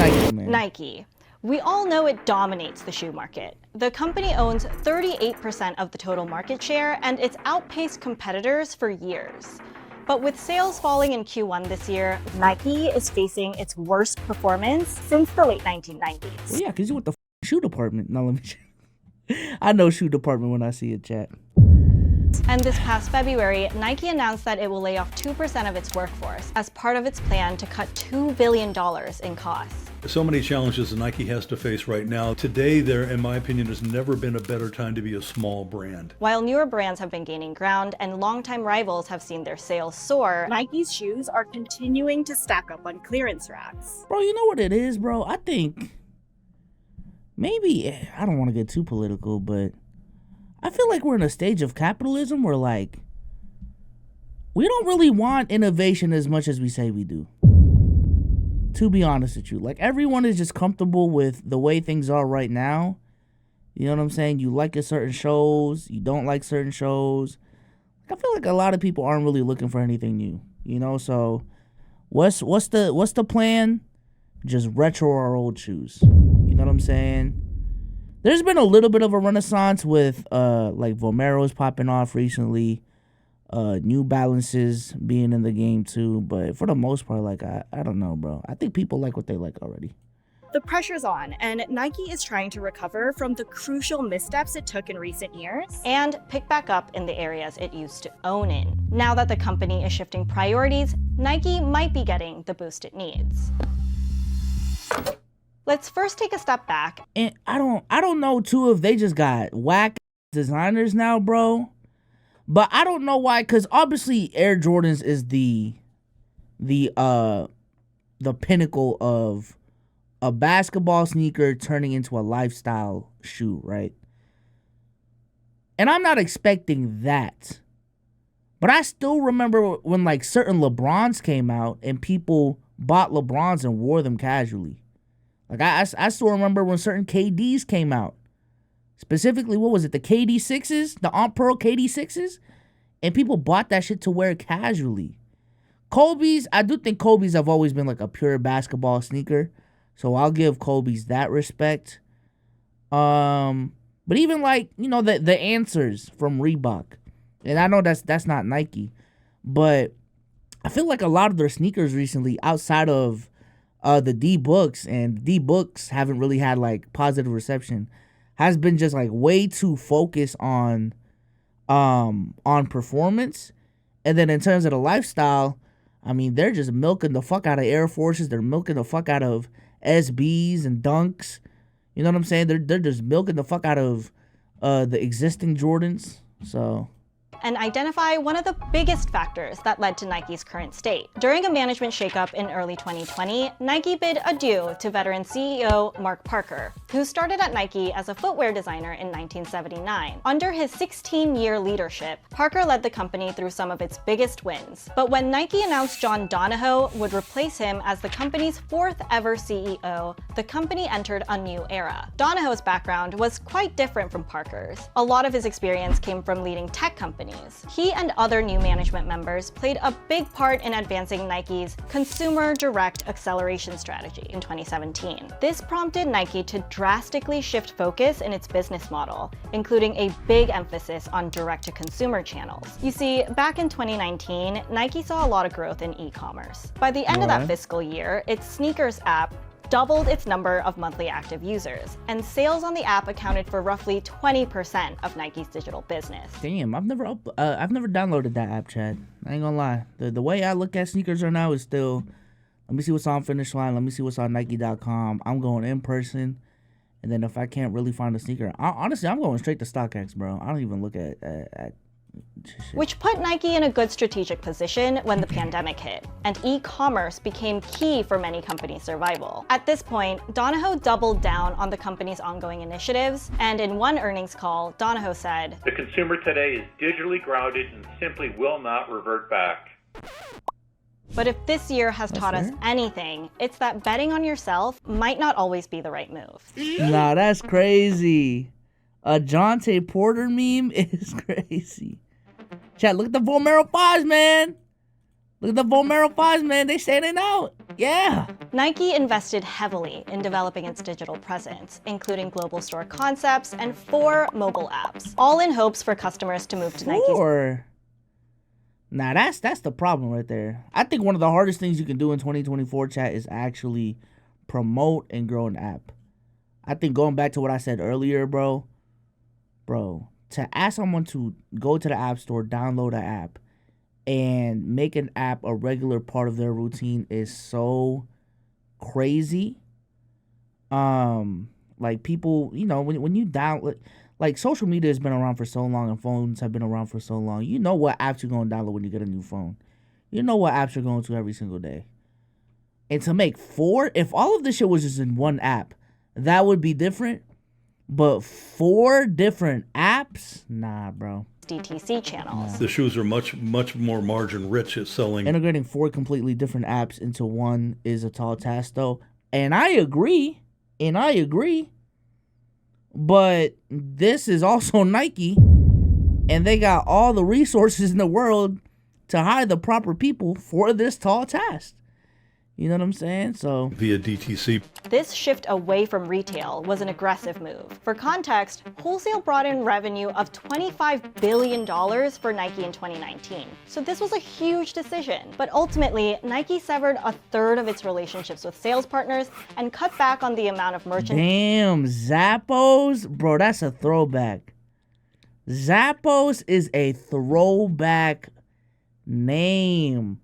Nike, man? Nike. We all know it dominates the shoe market. The company owns 38% of the total market share, and it's outpaced competitors for years. But with sales falling in Q1 this year, Nike is facing its worst performance since the late 1990s. Well, yeah, because you with the shoe department. No, let me. I know shoe department when I see it, chat. And this past February, Nike announced that it will lay off 2% of its workforce as part of its plan to cut $2 billion in costs. So many challenges that Nike has to face right now. Today, there, in my opinion, has never been a better time to be a small brand. While newer brands have been gaining ground and longtime rivals have seen their sales soar, Nike's shoes are continuing to stack up on clearance racks. Bro, you know what it is, bro? I think maybe, I don't want to get too political, but I feel like we're in a stage of capitalism where, like, we don't really want innovation as much as we say we do. To be honest with you, like, everyone is just comfortable with the way things are right now. You know what I'm saying? You like certain shows, you don't like certain shows. I feel like a lot of people aren't really looking for anything new, you know? So what's the plan? Just retro our old shoes. You know what I'm saying? There's been a little bit of a renaissance with like Vomeros popping off recently. New Balances being in the game too, but for the most part, like, I don't know, bro. I think people like what they like already. The pressure's on, and Nike is trying to recover from the crucial missteps it took in recent years and pick back up in the areas it used to own in. Now that the company is shifting priorities, Nike might be getting the boost it needs. Let's first take a step back. And I don't know too if they just got whack designers now, bro. But I don't know why, because obviously Air Jordans is the pinnacle of a basketball sneaker turning into a lifestyle shoe, right? And I'm not expecting that. But I still remember when, like, certain LeBrons came out and people bought LeBrons and wore them casually. Like, I still remember when certain KDs came out. Specifically, what was it? The KD6s? The On Pearl KD6s? And people bought that shit to wear casually. Kobe's, I do think Kobe's have always been like a pure basketball sneaker. So I'll give Kobe's that respect. But even like, you know, the answers from Reebok. And I know that's not Nike. But I feel like a lot of their sneakers recently, outside of the D-Books, and D-Books haven't really had like positive reception, has been just like way too focused on performance. And then in terms of the lifestyle, I mean, they're just milking the fuck out of Air Forces. They're milking the fuck out of SBs and Dunks. You know what I'm saying? They're just milking the fuck out of the existing Jordans. So, and identify one of the biggest factors that led to Nike's current state. During a management shakeup in early 2020, Nike bid adieu to veteran CEO Mark Parker, who started at Nike as a footwear designer in 1979. Under his 16-year leadership, Parker led the company through some of its biggest wins. But when Nike announced John Donahoe would replace him as the company's fourth ever CEO, the company entered a new era. Donahoe's background was quite different from Parker's. A lot of his experience came from leading tech companies. He and other new management members played a big part in advancing Nike's consumer direct acceleration strategy in 2017. This prompted Nike to drastically shift focus in its business model, including a big emphasis on direct-to-consumer channels. You see, back in 2019, Nike saw a lot of growth in e-commerce. By the end of that fiscal year, its sneakers app doubled its number of monthly active users, and sales on the app accounted for roughly 20% of Nike's digital business. Damn, I've never downloaded that app, Chad. I ain't gonna lie. The way I look at sneakers right now is still, let me see what's on Finish Line, let me see what's on Nike.com. I'm going in person, and then if I can't really find a sneaker, honestly, I'm going straight to StockX, bro. I don't even look at which put Nike in a good strategic position when the pandemic hit, and e-commerce became key for many companies' survival. At this point, Donahoe doubled down on the company's ongoing initiatives, and in one earnings call, Donahoe said, "The consumer today is digitally grounded and simply will not revert back." But if this year has taught us anything, it's that betting on yourself might not always be the right move. Nah, that's crazy. A Jonte Porter meme is crazy. Chat, look at the Vomero 5s, man. Look at the Vomero 5s, man. They standing out. Yeah. Nike invested heavily in developing its digital presence, including global store concepts and 4 mobile apps, all in hopes for customers to move to Nike's. Nah, that's the problem right there. I think one of the hardest things you can do in 2024, chat, is actually promote and grow an app. I think going back to what I said earlier, bro, to ask someone to go to the app store, download an app, and make an app a regular part of their routine is so crazy. Like people, you know, when you download, like social media has been around for so long and phones have been around for so long. You know what apps you're going to download when you get a new phone. You know what apps you're going to every single day. And to make 4, if all of this shit was just in one app, that would be different. But 4 different apps? Nah, bro. DTC channels. The shoes are much more margin rich at selling. Integrating 4 completely different apps into one is a tall task, though. And I agree. But this is also Nike. And they got all the resources in the world to hire the proper people for this tall task. You know what I'm saying? So via DTC. This shift away from retail was an aggressive move. For context, wholesale brought in revenue of $25 billion for Nike in 2019. So this was a huge decision. But ultimately, Nike severed a third of its relationships with sales partners and cut back on the amount of merchandise. Damn, Zappos? Bro, that's a throwback. Zappos is a throwback name.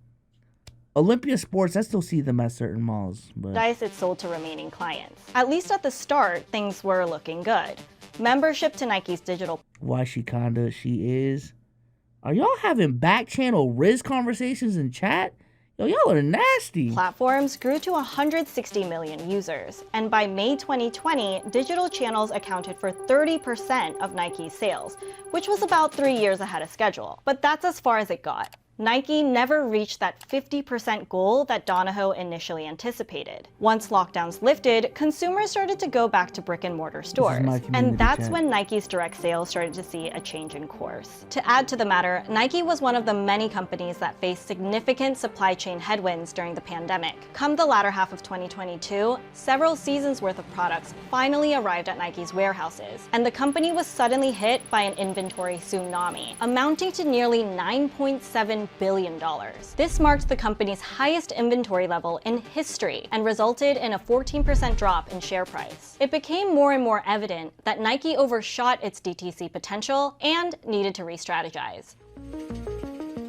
Olympia Sports, I still see them at certain malls. But It sold to remaining clients. At least at the start, things were looking good. Membership to Nike's digital. Why she is. Are y'all having back channel Riz conversations in chat? Yo, y'all are nasty. Platforms grew to 160 million users. And by May 2020, digital channels accounted for 30% of Nike's sales, which was about 3 years ahead of schedule. But that's as far as it got. Nike never reached that 50% goal that Donahoe initially anticipated. Once lockdowns lifted, consumers started to go back to brick-and-mortar stores. And that's when Nike's direct sales started to see a change in course. To add to the matter, Nike was one of the many companies that faced significant supply chain headwinds during the pandemic. Come the latter half of 2022, several seasons worth of products finally arrived at Nike's warehouses, and the company was suddenly hit by an inventory tsunami, amounting to nearly $9.7 billion. This marked the company's highest inventory level in history and resulted in a 14% drop in share price. It became more and more evident that Nike overshot its DTC potential and needed to re-strategize.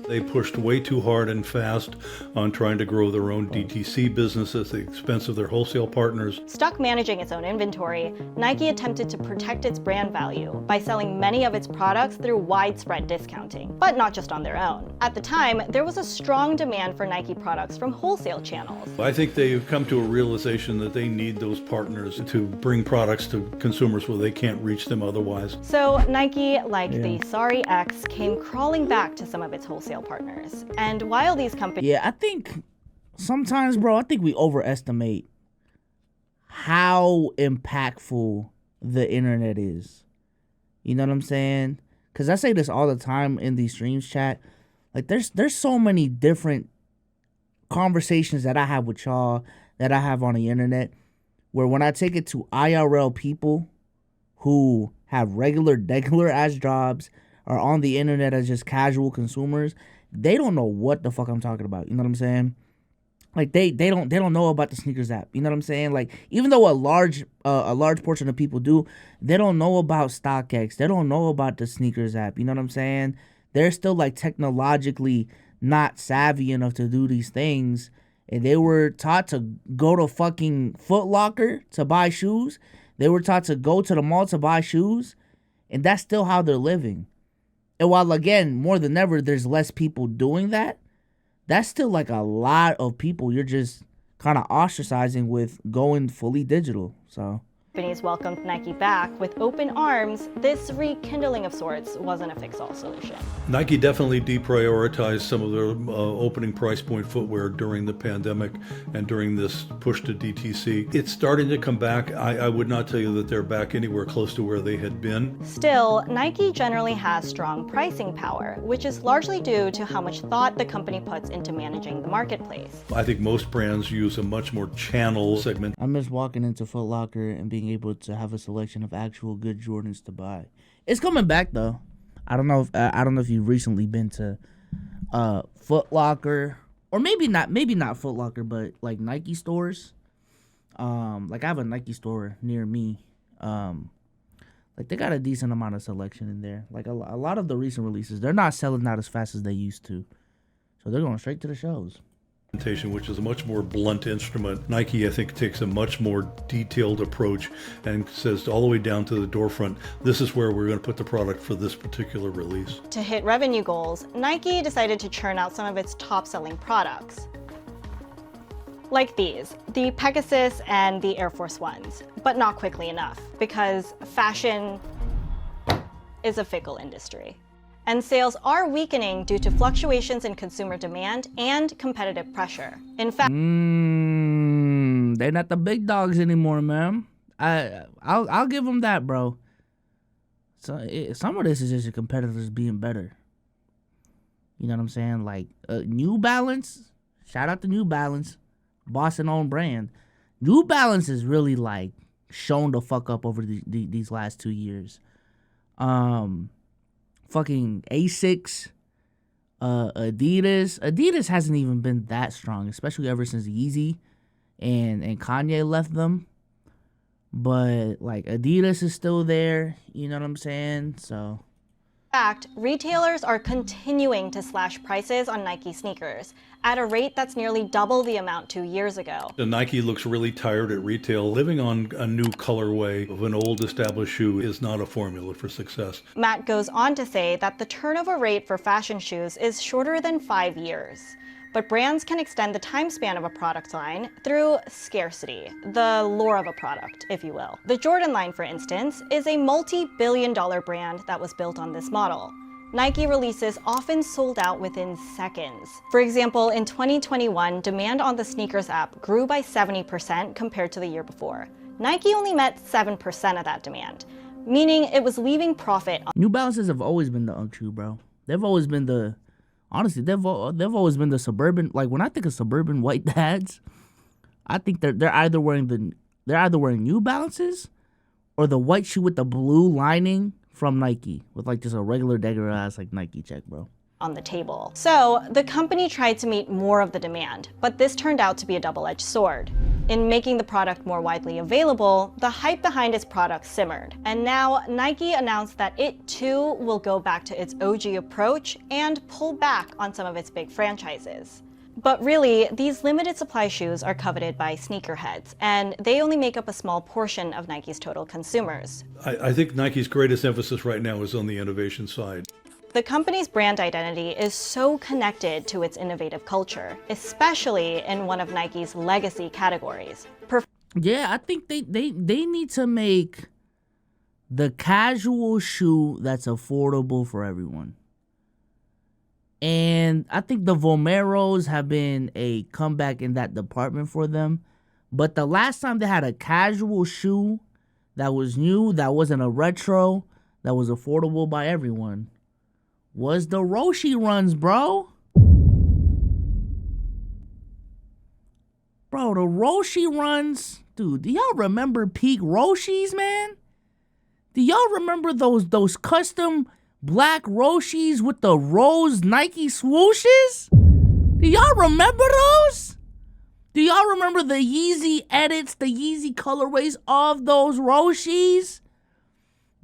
They pushed way too hard and fast on trying to grow their own DTC business at the expense of their wholesale partners. Stuck managing its own inventory, Nike attempted to protect its brand value by selling many of its products through widespread discounting, but not just on their own. At the time, there was a strong demand for Nike products from wholesale channels. I think they've come to a realization that they need those partners to bring products to consumers where they can't reach them otherwise. So Nike, like the Sorry X, came crawling back to some of its wholesale partners. And while these companies... Yeah, I think sometimes, bro, I think we overestimate how impactful the internet is. You know what I'm saying? Because I say this all the time in these streams, chat. Like, there's so many different conversations that I have with y'all, that I have on the internet, where when I take it to IRL people who have regular ass jobs, are on the internet as just casual consumers, they don't know what the fuck I'm talking about. You know what I'm saying? Like they don't know about the sneakers app. You know what I'm saying? Like, even though a large portion of people do, they don't know about StockX. They don't know about the sneakers app. You know what I'm saying? They're still like technologically not savvy enough to do these things. And they were taught to go to fucking Foot Locker to buy shoes. They were taught to go to the mall to buy shoes. And that's still how they're living. And while, again, more than ever, there's less people doing that, that's still like a lot of people you're just kind of ostracizing with going fully digital. So Companies welcomed Nike back with open arms, this rekindling of sorts wasn't a fix-all solution. Nike definitely deprioritized some of their opening price point footwear during the pandemic and during this push to DTC. It's starting to come back. I would not tell you that they're back anywhere close to where they had been. Still, Nike generally has strong pricing power, which is largely due to how much thought the company puts into managing the marketplace. I think most brands use a much more channel segment. I miss walking into Foot Locker and being able to have a selection of actual good Jordans to buy. It's coming back though. I don't know if you've recently been to Foot Locker, or maybe not Foot Locker, but like Nike stores. Like I have a Nike store near me. Like they got a decent amount of selection in there. Like a lot of the recent releases, they're not selling out as fast as they used to, so they're going straight to the shows. Which is a much more blunt instrument. Nike, I think, takes a much more detailed approach and says all the way down to the door front, this is where we're going to put the product for this particular release. To hit revenue goals, Nike decided to churn out some of its top-selling products. Like these, the Pegasus and the Air Force Ones, but not quickly enough, because fashion is a fickle industry. And sales are weakening due to fluctuations in consumer demand and competitive pressure. In fact, they're not the big dogs anymore, man. I'll give them that, bro. So some of this is just your competitors being better. You know what I'm saying? Like New Balance. Shout out to New Balance, Boston owned brand. New Balance is really like shown the fuck up over these last 2 years. Fucking Asics, Adidas. Adidas hasn't even been that strong, especially ever since Yeezy and Kanye left them. But like Adidas is still there, you know what I'm saying? So in fact, retailers are continuing to slash prices on Nike sneakers at a rate that's nearly double the amount 2 years ago. The Nike looks really tired at retail. Living on a new colorway of an old established shoe is not a formula for success. Matt goes on to say that the turnover rate for fashion shoes is shorter than 5 years. But brands can extend the time span of a product line through scarcity, the lore of a product, if you will. The Jordan line, for instance, is a multi-billion-dollar brand that was built on this model. Nike releases often sold out within seconds. For example, in 2021, demand on the sneakers app grew by 70% compared to the year before. Nike only met 7% of that demand, meaning it was leaving profit. New Balances have always been the Unk shoe, bro. They've always been the, honestly, they've always been the suburban. Like when I think of suburban white dads, I think they're either wearing New Balances or the white shoe with the blue lining from Nike with like just a regular degger ass like Nike check, bro. On the table. So the company tried to meet more of the demand, but this turned out to be a double-edged sword. In making the product more widely available, the hype behind its product simmered. And now Nike announced that it too will go back to its OG approach and pull back on some of its big franchises. But really, these limited supply shoes are coveted by sneakerheads, and they only make up a small portion of Nike's total consumers. I think Nike's greatest emphasis right now is on the innovation side. The company's brand identity is so connected to its innovative culture, especially in one of Nike's legacy categories. Yeah, I think they need to make the casual shoe that's affordable for everyone. And I think the Vomeros have been a comeback in that department for them. But the last time they had a casual shoe that was new, that wasn't a retro, that was affordable by everyone, was the Roshe runs, bro. Bro, the Roshe runs. Dude, do y'all remember peak Roshes, man? Do y'all remember those custom black Roshes with the rose Nike swooshes? Do y'all remember those? Do y'all remember the Yeezy edits, the Yeezy colorways of those Roshes?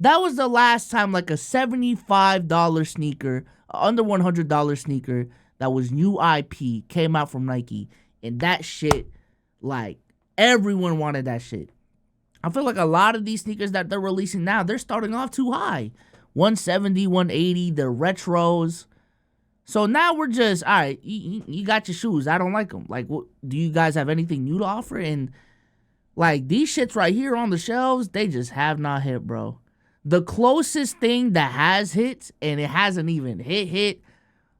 That was the last time like a $75 sneaker, under $100 sneaker that was new IP came out from Nike. And that shit, like, everyone wanted that shit. I feel like a lot of these sneakers that they're releasing now, they're starting off too high. 170, 180, they're retros. So now we're just, all right, you got your shoes. I don't like them. Like, what, do you guys have anything new to offer? And Like, these shits right here on the shelves, they just have not hit, bro. The closest thing that has hit, and it hasn't even hit,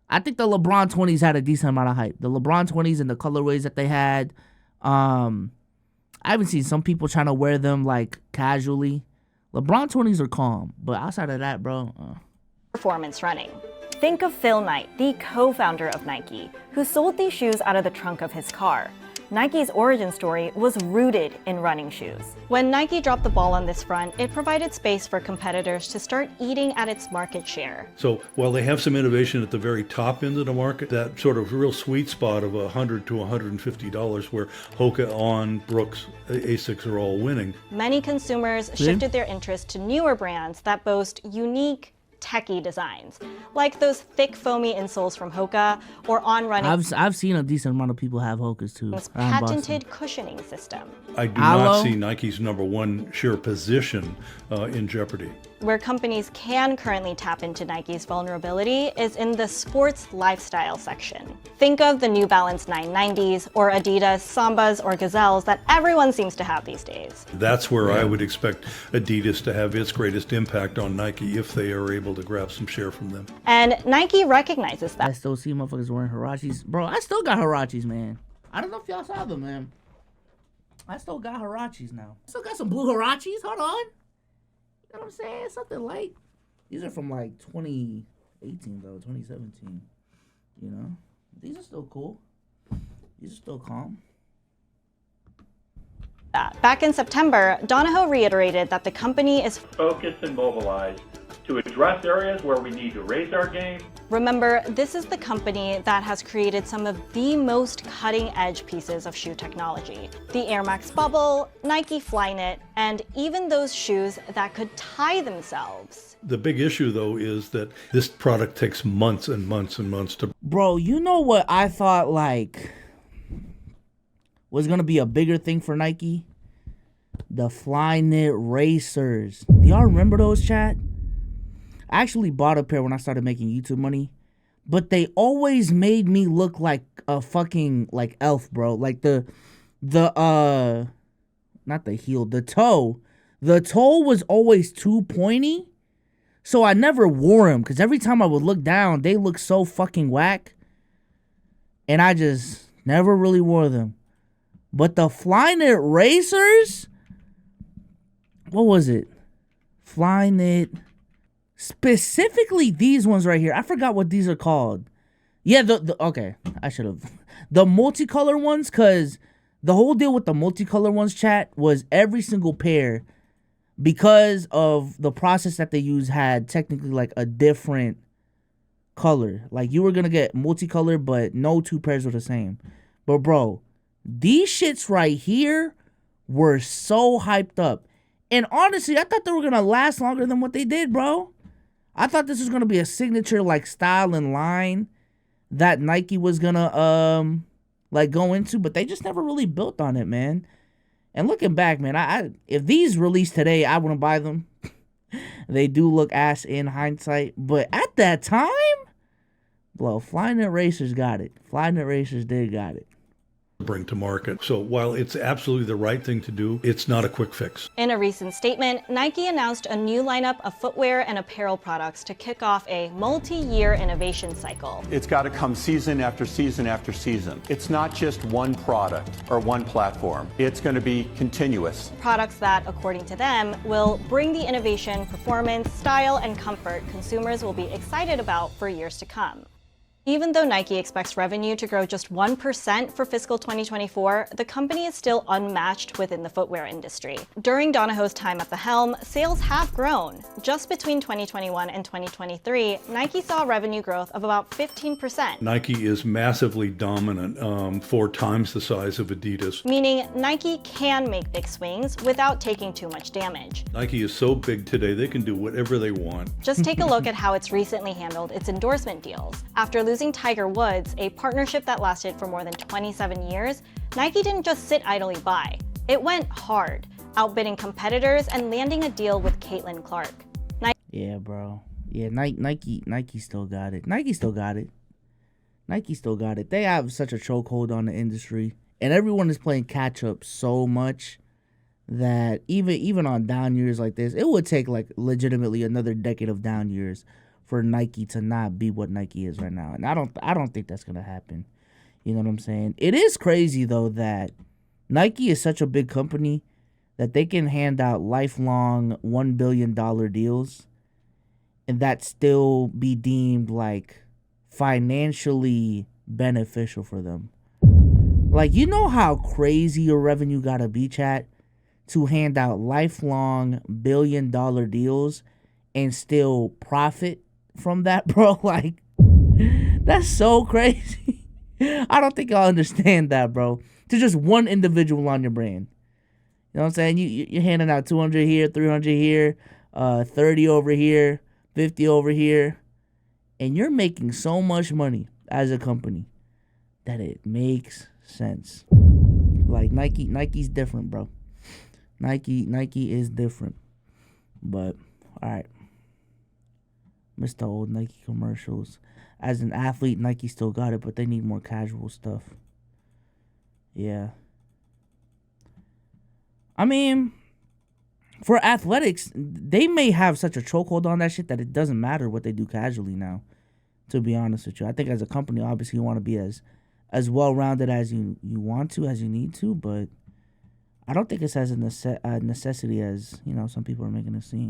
I think the LeBron 20s had a decent amount of hype. The LeBron 20s and the colorways that they had. I haven't seen some people trying to wear them, like, casually. LeBron 20s are calm, but outside of that, bro... Performance running. Think of Phil Knight, the co-founder of Nike, who sold these shoes out of the trunk of his car. Nike's origin story was rooted in running shoes. When Nike dropped the ball on this front, it provided space for competitors to start eating at its market share. So while they have some innovation at the very top end of the market, that sort of real sweet spot of $100 to $150 where Hoka, On, Brooks, Asics are all winning. Many consumers shifted their interest to newer brands that boast unique, techie designs, like those thick foamy insoles from Hoka or On Running. I've seen a decent amount of people have Hokas too. Patented cushioning system. I do not see Nike's number one share position in jeopardy. Where companies can currently tap into Nike's vulnerability is in the sports lifestyle section. Think of the New Balance 990s or Adidas Sambas or Gazelles that everyone seems to have these days. That's where I would expect Adidas to have its greatest impact on Nike if they are able to grab some share from them. And Nike recognizes that. I still see motherfuckers wearing Hirachis. Bro, I still got Hirachis, man. I don't know if y'all saw them, man. I still got Hirachis now. I still got some blue Hirachis. Hold on. You know what I'm saying? Something light. These are from like 2018 though, 2017. You know? These are still cool. These are still calm. Back in September, Donahoe reiterated that the company is focused and mobilized to address areas where we need to raise our game. Remember, this is the company that has created some of the most cutting-edge pieces of shoe technology. The Air Max Bubble, Nike Flyknit, and even those shoes that could tie themselves. The big issue, though, is that this product takes months and months and months to... Bro, you know what I thought, like, was going to be a bigger thing for Nike? The Flyknit Racers. Do y'all remember those, chat? I actually bought a pair when I started making YouTube money, but they always made me look like a fucking, like, elf, bro. Like, not the heel, the toe. The toe was always too pointy, so I never wore them, because every time I would look down, they looked so fucking whack, and I just never really wore them. But the Flyknit Racers, what was it? Flyknit... Specifically these ones right here. I forgot what these are called. Yeah, okay. I should have. The multicolor ones, because the whole deal with the multicolor ones, chat, was every single pair, because of the process that they use, had technically like a different color. Like, you were going to get multicolor, but no two pairs were the same. But bro, these shits right here were so hyped up. And honestly, I thought they were going to last longer than what they did, bro. I thought this was going to be a signature, like, style and line that Nike was going to, like, go into. But they just never really built on it, man. And looking back, man, if these released today, I wouldn't buy them. They do look ass in hindsight. But at that time, bro, Flyknit Racers got it. Flyknit Racers did got it. Bring to market. So while it's absolutely the right thing to do, it's not a quick fix. In a recent statement, Nike announced a new lineup of footwear and apparel products to kick off a multi-year innovation cycle. It's got to come season after season after season. It's not just one product or one platform. It's going to be continuous. Products that, according to them, will bring the innovation, performance, style, and comfort consumers will be excited about for years to come. Even though Nike expects revenue to grow just 1% for fiscal 2024, the company is still unmatched within the footwear industry. During Donahoe's time at the helm, sales have grown. Just between 2021 and 2023, Nike saw revenue growth of about 15%. Nike is massively dominant, 4 times the size of Adidas. Meaning Nike can make big swings without taking too much damage. Nike is so big today, they can do whatever they want. Just take a look at how it's recently handled its endorsement deals. After losing Tiger Woods, a partnership that lasted for more than 27 years, Nike didn't just sit idly by. It went hard, outbidding competitors and landing a deal with Caitlin Clark. Yeah, bro. Yeah, Nike still got it. Nike still got it. Nike still got it. They have such a chokehold on the industry, and everyone is playing catch up so much that even on down years like this, it would take like legitimately another decade of down years for Nike to not be what Nike is right now. And I don't think that's gonna happen. You know what I'm saying? It is crazy though that Nike is such a big company that they can hand out lifelong $1 billion deals and that still be deemed like financially beneficial for them. Like, you know how crazy your revenue gotta be, chat, to hand out lifelong $1 billion deals and still profit from that, bro? Like, that's so crazy. I don't think y'all understand that, bro. To just one individual on your brand. You know what I'm saying? You're handing out 200 here, 300 here, 30 over here, 50 over here. And you're making so much money as a company that it makes sense. Like Nike's different, bro. Nike is different. But all right. Missed the old Nike commercials. As an athlete, Nike still got it, but they need more casual stuff. Yeah. I mean, for athletics, they may have such a chokehold on that shit that it doesn't matter what they do casually now, to be honest with you. I think as a company, obviously, you want to be as well-rounded as you want to, as you need to, but I don't think it's as a necessity as, some people are making it seem.